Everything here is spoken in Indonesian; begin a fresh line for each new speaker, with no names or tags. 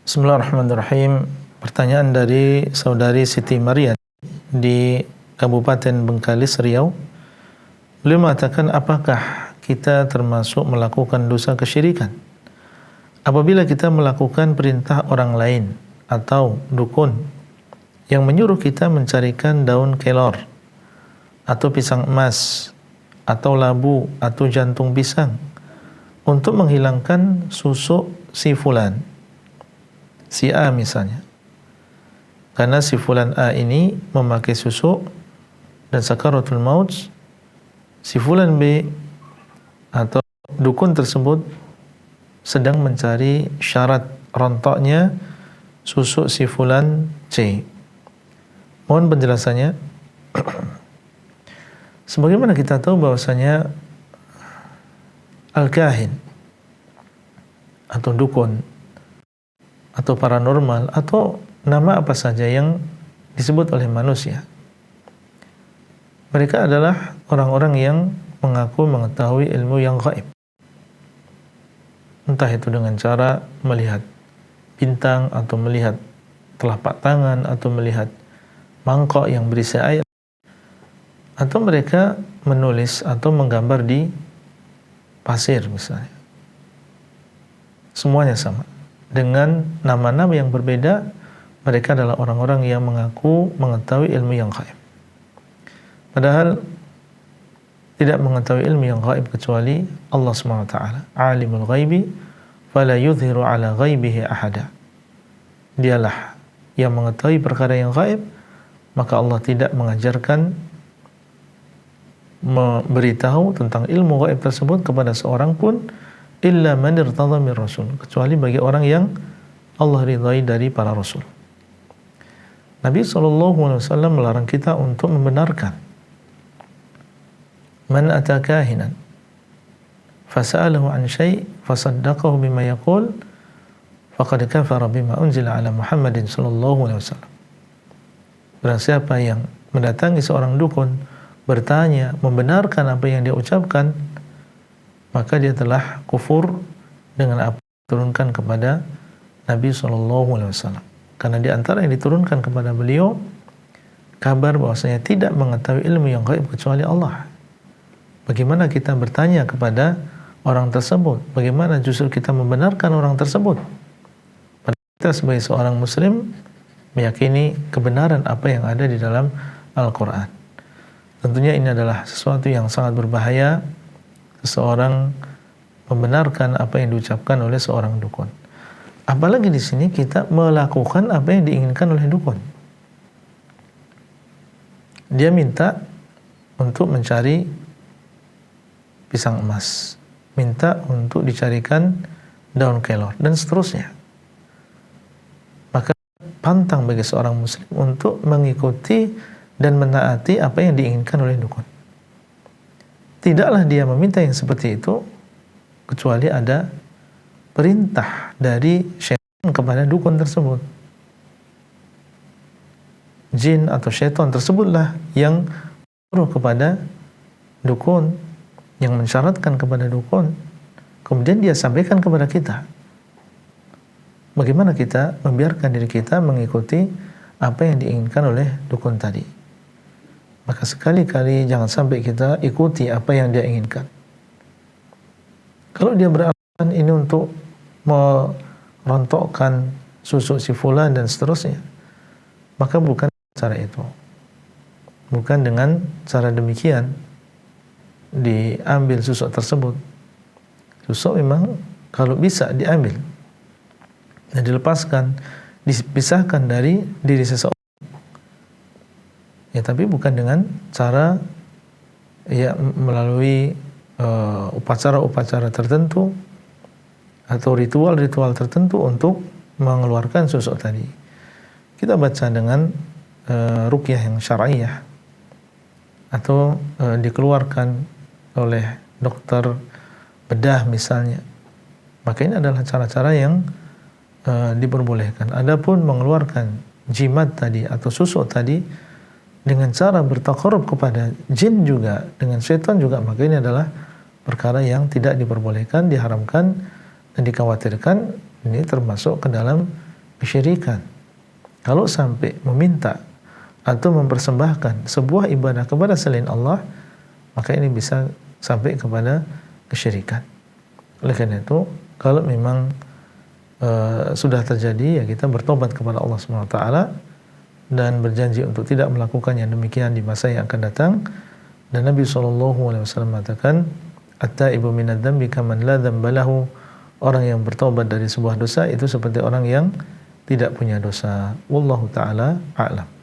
Bismillahirrahmanirrahim. Pertanyaan dari saudari Siti Maria di Kabupaten Bengkalis, Riau. Beliau mengatakan, apakah kita termasuk melakukan dosa kesyirikan apabila kita melakukan perintah orang lain atau dukun yang menyuruh kita mencarikan daun kelor atau pisang emas atau labu atau jantung pisang untuk menghilangkan susuk si fulan, si A misalnya, karena si fulan A ini memakai susuk dan sakaratul maut, si fulan B atau dukun tersebut sedang mencari syarat rontoknya susuk si fulan C. Mohon penjelasannya. Sebagaimana kita tahu bahwasanya al-kahin atau dukun atau paranormal atau nama apa saja yang disebut oleh manusia, mereka adalah orang-orang yang mengaku mengetahui ilmu yang gaib. Entah itu dengan cara melihat bintang atau melihat telapak tangan atau melihat mangkok yang berisi air, atau mereka menulis atau menggambar di pasir misalnya. Semuanya sama. Dengan nama-nama yang berbeda, mereka adalah orang-orang yang mengaku mengetahui ilmu yang gaib. Padahal tidak mengetahui ilmu yang gaib kecuali Allah SWT. Alimul ghaibi fala yudhiru ala ghaibihi ahada. Dialah yang mengetahui perkara yang gaib, maka Allah tidak mengajarkan, memberitahu tentang ilmu gaib tersebut kepada seorang pun illa man irtadha min rasul, kecuali bagi orang yang Allah ridhai dari para rasul. Nabi SAW melarang kita untuk membenarkan man ata kahinan fasa'alahu an syai' fasaddaqahu bima yaqul faqad kafara bima unzila ala Muhammadin sallallahu alaihi wasallam. Barang siapa yang mendatangi seorang dukun, bertanya, membenarkan apa yang dia ucapkan, maka dia telah kufur dengan apa yang diturunkan kepada Nabi SAW. Karena di antara yang diturunkan kepada beliau kabar bahwasanya tidak mengetahui ilmu yang gaib kecuali Allah. Bagaimana kita bertanya kepada orang tersebut? Bagaimana justru kita membenarkan orang tersebut? Padahal kita sebagai seorang muslim meyakini kebenaran apa yang ada di dalam Al-Quran. Tentunya ini adalah sesuatu yang sangat berbahaya, seseorang membenarkan apa yang diucapkan oleh seorang dukun. Apalagi di sini kita melakukan apa yang diinginkan oleh dukun. Dia minta untuk mencari pisang emas, minta untuk dicarikan daun kelor, dan seterusnya. Maka pantang bagi seorang muslim untuk mengikuti dan menaati apa yang diinginkan oleh dukun. Tidaklah dia meminta yang seperti itu kecuali ada perintah dari syaitan kepada dukun tersebut. Jin atau syaitan tersebutlah yang menyuruh kepada dukun, yang mensyaratkan kepada dukun, kemudian dia sampaikan kepada kita. Bagaimana kita membiarkan diri kita mengikuti apa yang diinginkan oleh dukun tadi? Maka sekali-kali jangan sampai kita ikuti apa yang dia inginkan. Kalau dia beralasan ini untuk merontokkan susuk si fulan dan seterusnya, maka bukan cara itu. Bukan dengan cara demikian diambil susuk tersebut. Susuk memang kalau bisa diambil dan dilepaskan, dipisahkan dari diri seseorang. Ya, tapi bukan dengan cara ya melalui upacara-upacara tertentu atau ritual-ritual tertentu untuk mengeluarkan susuk tadi. Kita baca dengan ruqyah yang syar'iyah atau dikeluarkan oleh dokter bedah misalnya. Maka ini adalah cara-cara yang diperbolehkan. Adapun mengeluarkan jimat tadi atau susuk tadi dengan cara bertaqarrub kepada jin juga, dengan setan juga, maka ini adalah perkara yang tidak diperbolehkan, diharamkan, dan dikhawatirkan ini termasuk ke dalam kesyirikan. Kalau sampai meminta atau mempersembahkan sebuah ibadah kepada selain Allah, maka ini bisa sampai kepada kesyirikan. Oleh karena itu, kalau memang sudah terjadi, ya kita bertobat kepada Allah Subhanahu wa taala dan berjanji untuk tidak melakukan yang demikian di masa yang akan datang. Dan Nabi SAW mengatakan, at-taibu minadz dzambi kaman la dzamba lahu. Orang yang bertobat dari sebuah dosa itu seperti orang yang tidak punya dosa. Wallahu taala a'lam.